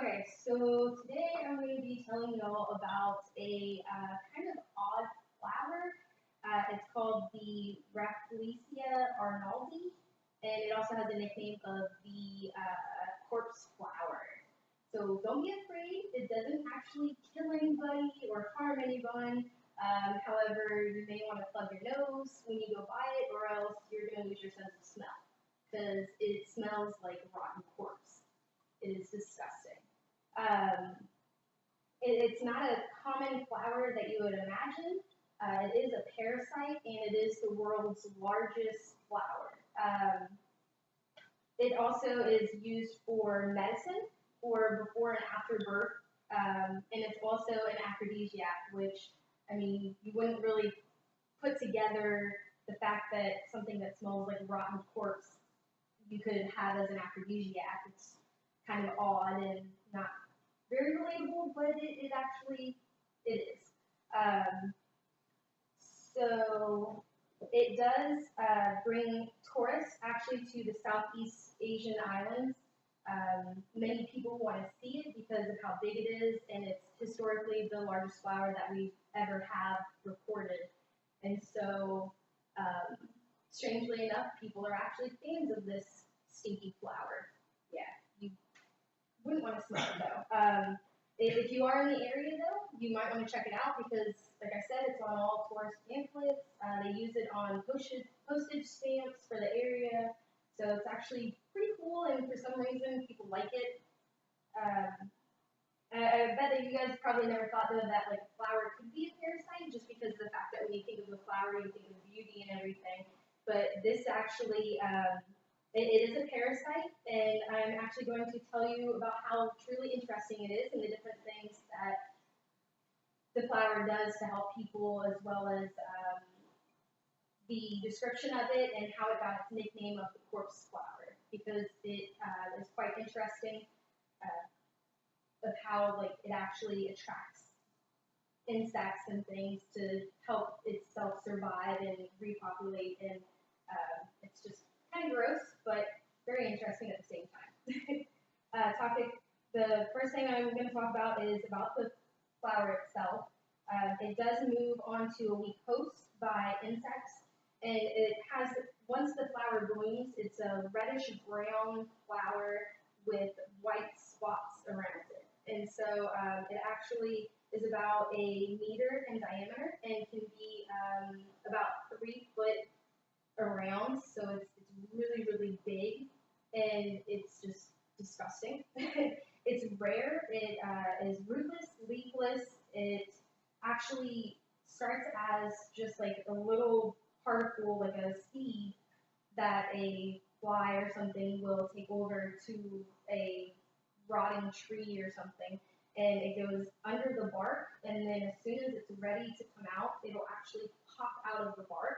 Okay, so today I'm going to be telling y'all about a kind of odd flower. It's called the Rafflesia Arnoldii, and it also has a nickname of the corpse flower. So don't be afraid, it doesn't actually kill anybody or harm anyone. However, you may want to plug your nose when you go by it, or else you're going to lose your sense of smell because it smells like rotten corpse. It is disgusting. Um, it's not a common flower that you would imagine. It is a parasite and it is the world's largest flower. It also is used for medicine for before and after birth, and it's also an aphrodisiac, which, I mean, you wouldn't really put together the fact that something that smells like rotten corpse you could have as an aphrodisiac. It's kind of odd and not very relatable, but it actually it is. Um, so it does bring tourists actually to the Southeast Asian islands. Many people want to see it because of how big it is, and it's historically the largest flower that we ever have recorded. And so, strangely enough, people are actually fans of this stinky flower. Yeah, you wouldn't want to smell it though. If you are in the area though, you might want to check it out because, like I said, it's on all tourist pamphlets. They use it on postage stamps for the area, so it's actually pretty cool. And for some reason, people like it. I bet that you guys probably never thought though that like a flower could be a parasite, just because of the fact that when you think of a flower, you think of beauty and everything. But this actually it is a parasite, and I'm actually going to tell you about how truly interesting it is and the different things that the flower does to help people, as well as the description of it and how it got its nickname of the corpse flower, because it is quite interesting of how like it actually attracts insects and things to help itself survive and repopulate, and it's just kind of gross, but very interesting at the same time. The first thing I'm going to talk about is about the flower itself. It does move onto a weak host by insects, and it has, once the flower blooms, it's a reddish brown flower with white spots around it. And so it actually is about a meter in diameter and can be about 3 foot around, so it's really, really big, and it's just disgusting. It's rare. It is rootless, leafless. It actually starts as just like a little particle, like a seed, that a fly or something will take over to a rotting tree or something, and it goes under the bark, and then as soon as it's ready to come out, it'll actually pop out of the bark,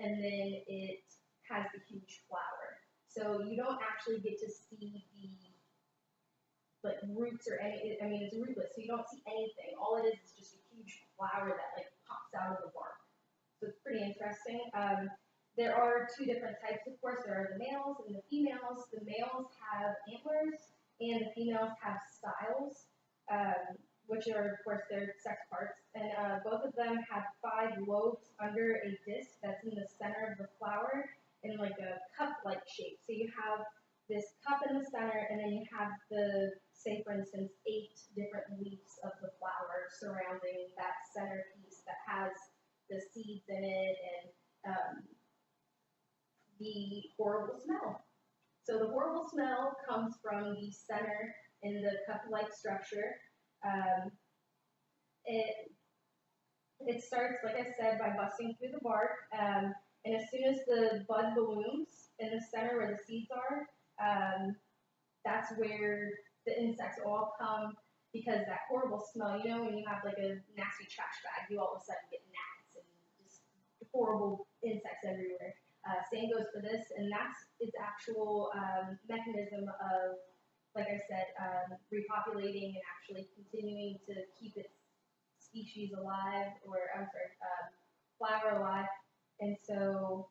and then it has the huge flower. So you don't actually get to see the like roots or any. I mean, it's rootless, so you don't see anything. All it is just a huge flower that like pops out of the bark. So it's pretty interesting. There are 2 different types, of course. There are the males and the females. The males have antlers, and the females have styles, which are, of course, their sex parts. And both of them have 5 lobes under a disc that's in the center of the flower in like a cup-like shape. So you have this cup in the center, and then you have the, say for instance, 8 different leaves of the flower surrounding that center piece that has the seeds in it and the horrible smell. So the horrible smell comes from the center in the cup-like structure. It starts, like I said, by busting through the bark, and as soon as the bud balloons in the center where the seeds are, that's where the insects all come, because that horrible smell, you know, when you have like a nasty trash bag, you all of a sudden get gnats and just horrible insects everywhere. Same goes for this, and that's its actual mechanism of, like I said, repopulating and actually continuing to keep its species alive, or I'm sorry, flower alive. And so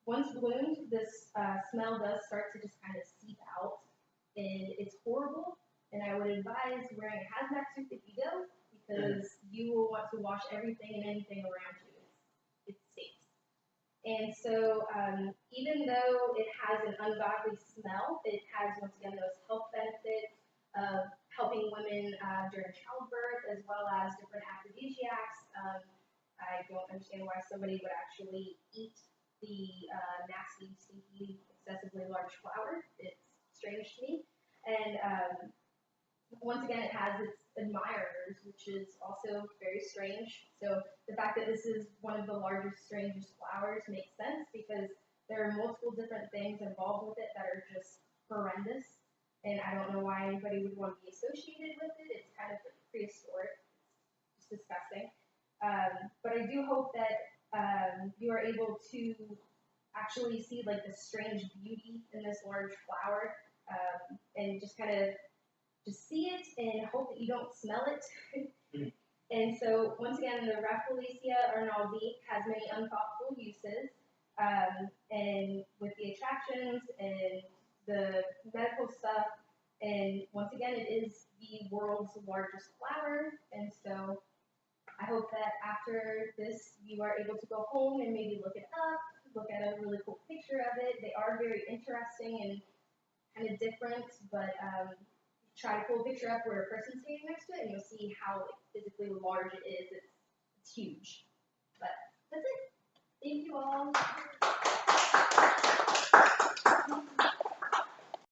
once bloomed, this smell does start to just kind of seep out, and it's horrible. would advise wearing a hazmat suit if you go, because you will want to wash everything and anything around you. It stinks. And so, even though it has an ungodly smell, it has, once again, those health benefits of helping women during childbirth, as well as different aphrodisiacs. I don't understand why somebody would actually eat the nasty, stinky, excessively large flower. It's strange to me. And once again, it has its admirers, which is also very strange. So the fact that this is one of the largest, strangest flowers makes sense, because there are multiple different things involved with it that are just horrendous. And I don't know why anybody would want to be associated with it. It's kind of prehistoric. It's disgusting. But I do hope that you are able to actually see like the strange beauty in this large flower, and just kind of just see it and hope that you don't smell it. And so once again, the Rafflesia Arnoldii has many unthoughtful uses, and with the attractions and the medical stuff. And once again, it is the world's largest flower, and so I hope that after this, you are able to go home and maybe look it up, look at a really cool picture of it. They are very interesting and kind of different, but try to pull a picture up where a person's standing next to it, and you'll see how like, physically large it is. It's huge. But that's it. Thank you all.